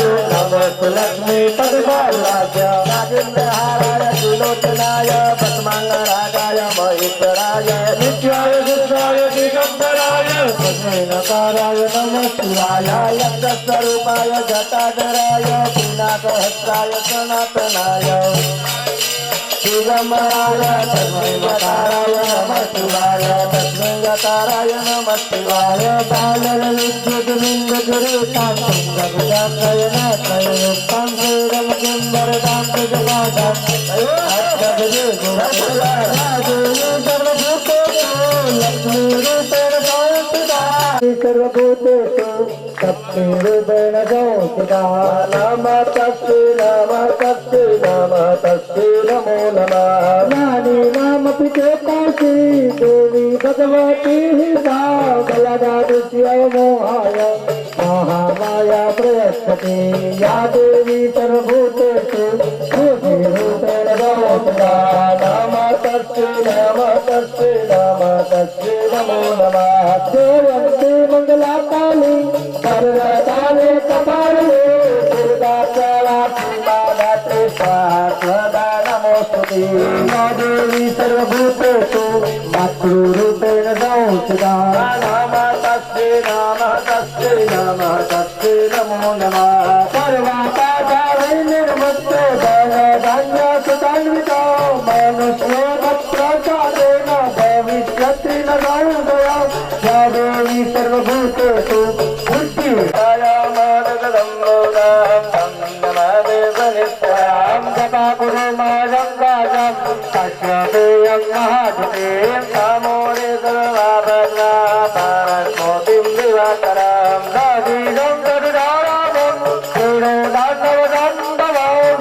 लक्ष्मी पदबालाय नागेन्द्रहाराय त्रिलोचनाय भस्मांगरागाय महेश्वराय नित्याय रुद्राय दिगंबराय तस्मै नकाराय नमः शिवाय यज्ञस्वरूपाय जटाधराय पिनाकहस्ताय सनातनाय दिगंबराय तस्मै नकाराय नमः शिवाय तस्मै नकाराय नमः शिवाय बाललिङ्गलिङ्गगुरुतां जगदात्रयनात्रययुक्तां श्रीरमचन्द्रदां जगदादां लक्ष्मीरूपेण संस्थिता सर्वभूतेषु शक्तिरूपेण संस्थिता नमस्तस्यै नमस्तस्यै नमस्तस्यै नमो नमः ज्ञानीनामपि चेतासि देवी भगवती सा बलदादृश्य मोहाय महामाया प्रयच्छति या देवी सर्वभूतेषु शक्तिरूपेण संस्थिता नमस्तस्यै नमस्तस्यै नमस्तस्यै नमो नमः देवन्ते मंगलाकाली सर्वकाले कपाले दुर्गा चलात्मादात्रे सदा नमोस्तुते या देवी सर्वभूतेषु मातृरूपेण संस्थिता नमस्तस्यै नमस्तस्यै नमस्तस्यै नमो नमः सर्वापादाय निर्मुक्तो धनधान्यसुतान्वितो मनुष्यो भक्तचारेण भविष्यति न गौरवया या देवी सर्वभूतेषु बुद्धिकायामानगदं लोकां तं नमामि वनिष्ठां जपाकुरुमाजं राजं तस्येयं महाजते सामोरे सर्वाभद्रा पारस्मोतिं दिवाकरं दादीजं तदुदारामं श्रीणोदान्नवदण्डवं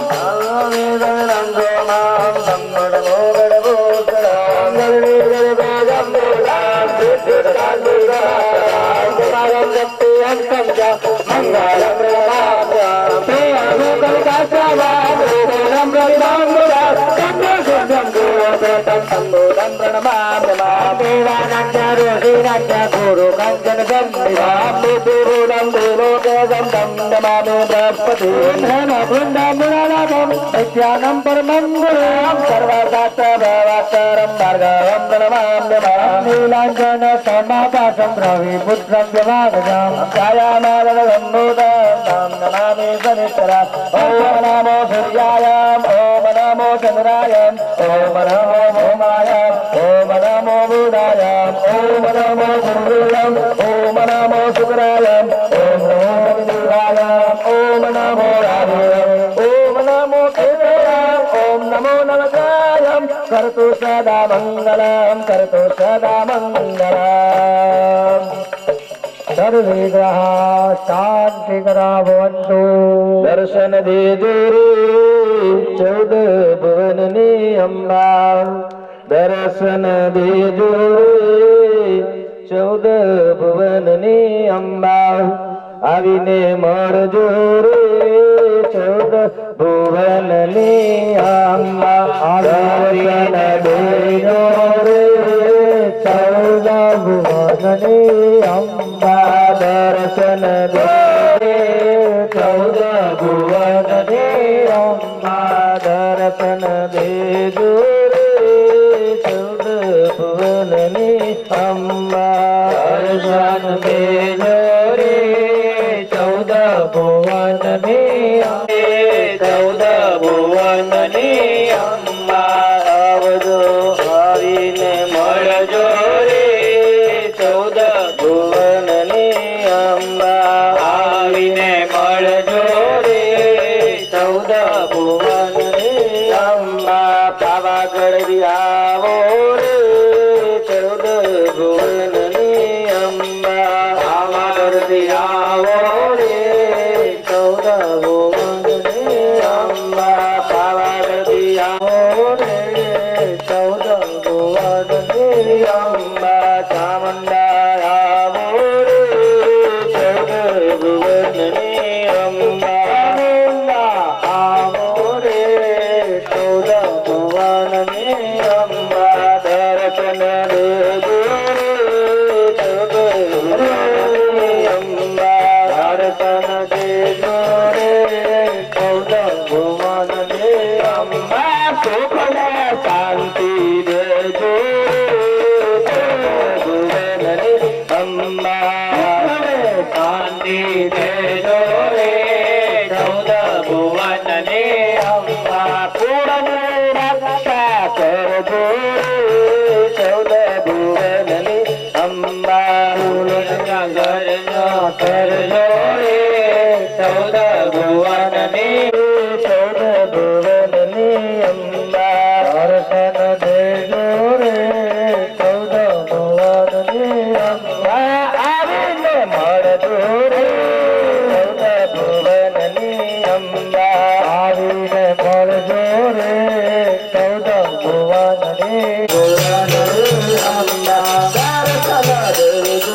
वेदनं मां सम्मडमो गडभूषणं गणेशवेदं वेदां विद्युदान्विदां जप्ति अंतं च मङ्गलं प्रभातं प्रियमुखविकासवां वेदनं रविदाम्बुरां कन्याशुद्धं गुरुवेदं सम्बोधं प्रणमामि मां देवानाञ्च ऋषीणाञ्च गुरुकञ्चनगम्भीरां विपुलं देवोदेवं तं नमामि बृहस्पतिं धनभुण्डमुरालाभं विद्यानं परमं गुरुं सर्वदात्तभवात्तरं भार्गवं प्रणमामि मां नीलाञ्जन समाभासं रविपुत्रं व्यवागजं छायामालनं नूतं तं नमामि शनिश्चरा ॐ नमो सूर्याय ॐ नमो चन्द्राय ॐ नमो भौमाय ॐ नमो बुधाय ॐ नमो गुरुं ॐ नमो शुक्राय ॐ नमो शनिदेवाय ॐ नमो राधे ॐ नमो केतवे ॐ नमो नवग्रहाय कर्तु सदा मङ्गलं कर्तु सदा मङ्गलम् सर्वे ग्रहा शान्तिकरा भवन्तु दर्शन देजुरे 14 भुवननी अम्बा दर्शन देजुरे 14 भुवननी अम्बा आवीने मरजो रे 14 भुवननी अम्बा दर्शन देजो रे 14 भुवननी अम्बा दर्शन दे 14 भुवननी अम्बा दर्शन देजो रे 14 भुवननी अम्बा दर्शन देजो रे 14 भुवननी 14 भुवननी अम्बा आवजो आवीने मळजो रे 14 भुवननी अम्बा आवीने मळजो रे 14 भुवननी अम्बा पावा દેજો રે 14 ભુવનની અંબા પૂર્ણની રક્ષા કરજો રે 14 ભુવનની અંબા પૂર્ણના ઘરનો કરજો રે 14 ભુવનની 14 ભુવનની અંબા દર્શન દેજો રે 14 ભુવનની અંબા આવીને મળજો રે 14 ભુવનની અંબા આવીને મળજો રે 14 ભુવનની અંબા દર્શન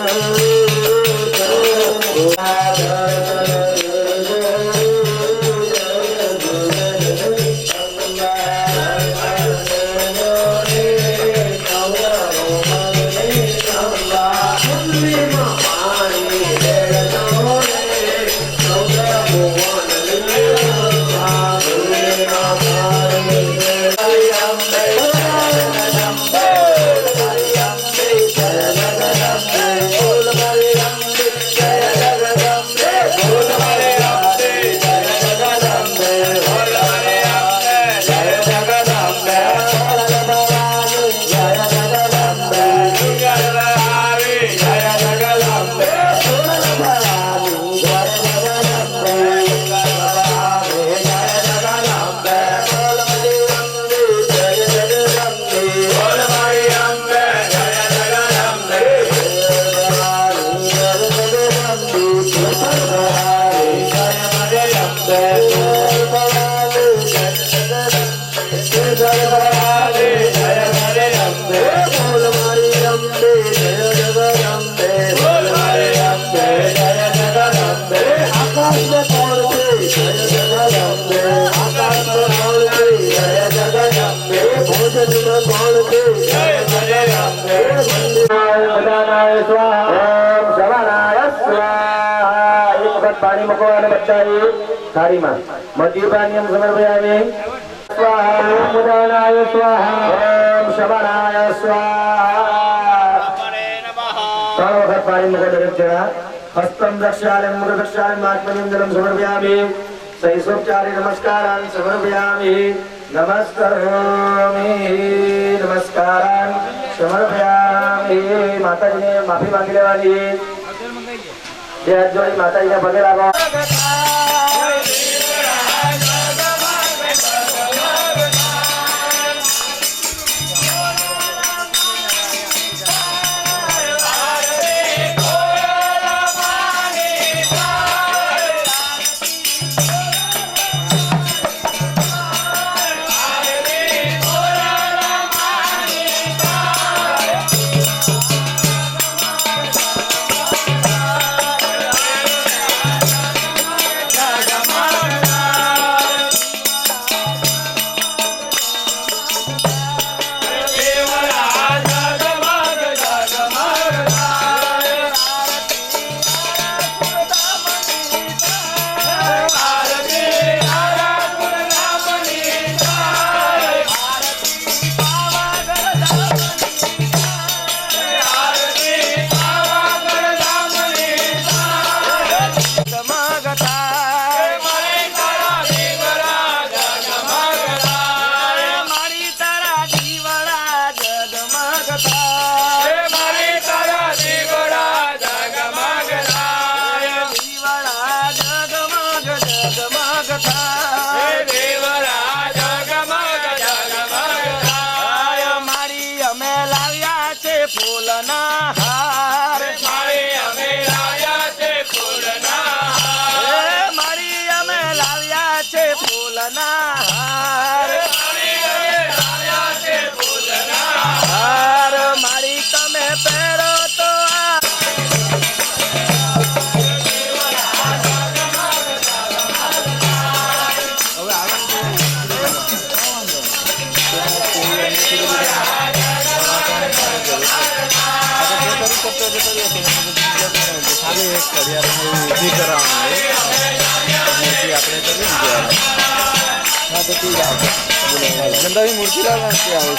પાણી મૂકવાના બધાએ થાળીમાં મદ્યપાનીયમ સમર્પયામિ સ્વાહા ઓમ ઉદાનાય સ્વાહા ઓમ શમનાય સ્વાહા ત્રણ વખત પાણી મૂકો દરેક જણા હસ્તમ દક્ષાલમ મુખ દક્ષાલમ આત્મનિમ જલમ સમર્પયામિ સૈસોપચારી નમસ્કારાન સમર્પયામિ નમસ્કારામિ નમસ્કારાન સમર્પયામિ માતાજીને માફી માંગી લેવાની બે હાથ જોડી માતાજીને પગે લાગો ગંદાની મૂર્તિ લાવવા આવે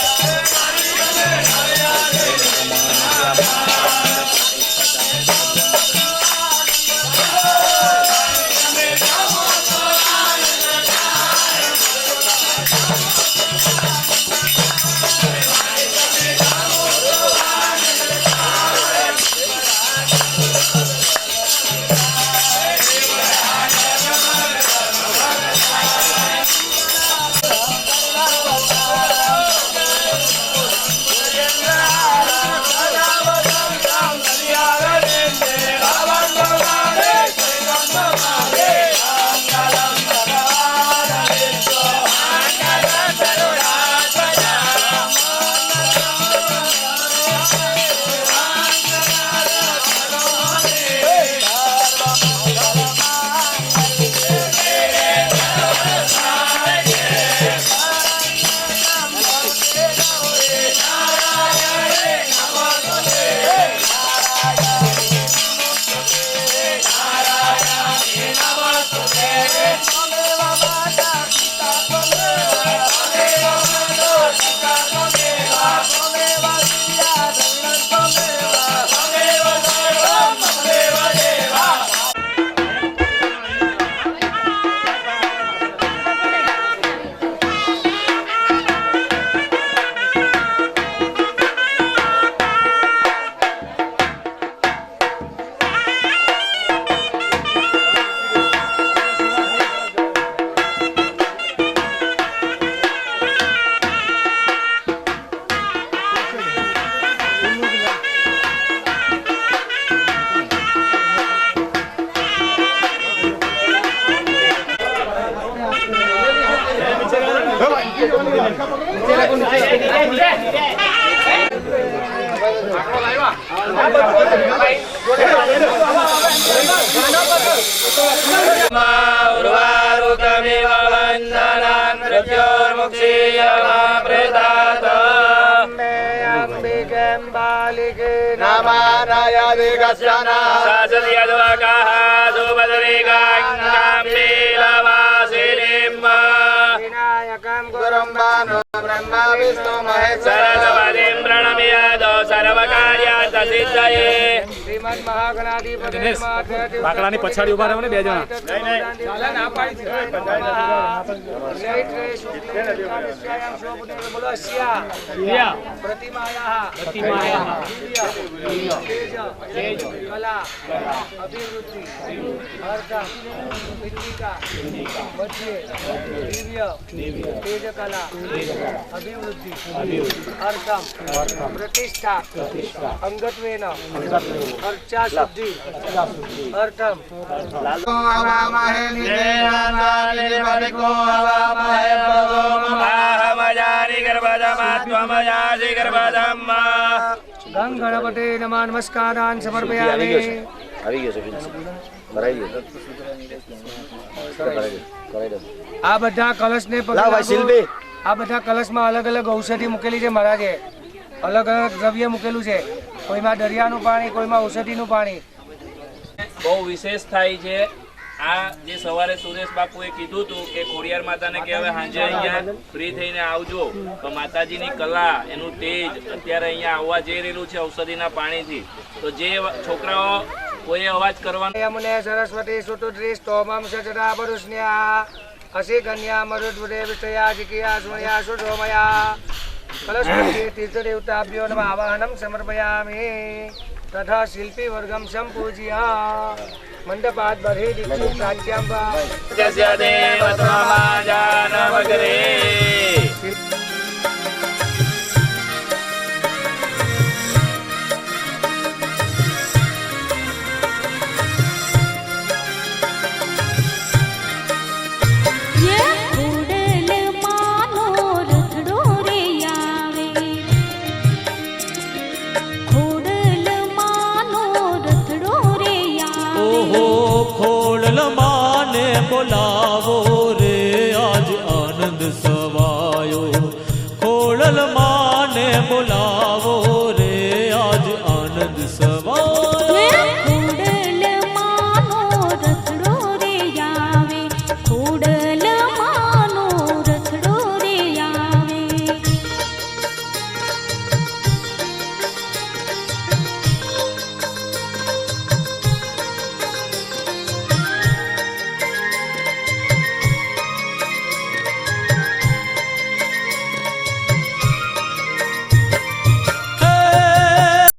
ઉર્વારુતમિવ વંદનાન મૃત્યોર્મુક્ષીયમાપ્રેતાત અંબિકેમ બાલિકે નમાનયદિગસ્યના સાસદ્યદ્વકાહ સુભદ્રેકાંગાંબીલવાસિનીમ વિનાયકં ગુરું બાનો બ્રહ્મા વિષ્ણુ મહેશ્વરસ્વતીં પ્रणम्याद સર્વકાર્યાર્થ સિદ્ધયે શ્રીમદ મહાગણાધિપતિ બાકડાની પછાડી ઉભા રહો ને બે જણા કલા અભિવૃદ્ધિ અર્થમ વિદ્યિકા વચ્ચે દિવ્ય તેજ કલા અભિવૃદ્ધિ અર્થમ પ્રતિષ્ઠા અંગત્વેન અર્ચા શુદ્ધિ અર્થમ હવામહે નિદેનાનિર્વનિકો હવામહે ભગોમહામજાનિ ગર્ભદમાત્વમજાસि ગર્ભદમ્મા ગંગ ગણપતે નમઃ નમસ્કારાન સમર્પયામિ આવી ગયો છે ભરાઈ ગયો આ બધા કલશને પગે લાગો. આ બધા કલશમાં અલગ અલગ ઔષધિ મૂકેલી છે મહારાજે. અલગ અલગ દ્રવ્ય મૂકેલું છે. કોઈમાં દરિયાનું પાણી, કોઈમાં ઔષધિનું પાણી. બહુ વિશેષ થાય છે. આ જે સવારે સુરેશ બાપુએ કીધું હતું કે ખોડિયાર માતાને કે હવે સાંજે અહીંયા ફ્રી થઈને આવજો, તો માતાજીની કલા, એનું તેજ અત્યારે અહીંયા આવવા જઈ રહેલું છે ઔષધિના પાણીથી. તો જે છોકરાઓ કોઈ અવાજ કરવાનો યમુને સરસ્વતી સુતુદ્રી સ્તોમમ સચરા પરુષ્ણ્યા અસી કન્યા મરુદ્વરે વિષયા જીકિયા સુણ્યા સુધોમયા કલશપતિ તીર્થદેવતાભ્યો નમઃ આવાહનમ સમર્પયામિ તથા શિલ્પી વર્ગમ સંપૂજ્ય મંડપાદ બર્હિ દીક્ષિત પ્રાચ્યામ વા જસ્ય દેવ ત્વમાજાનમગ્રે બોલાવો રે આજ આનંદ સવાયો, ખોડલ માને બોલાવો રે આજ આનંદ સવાયો.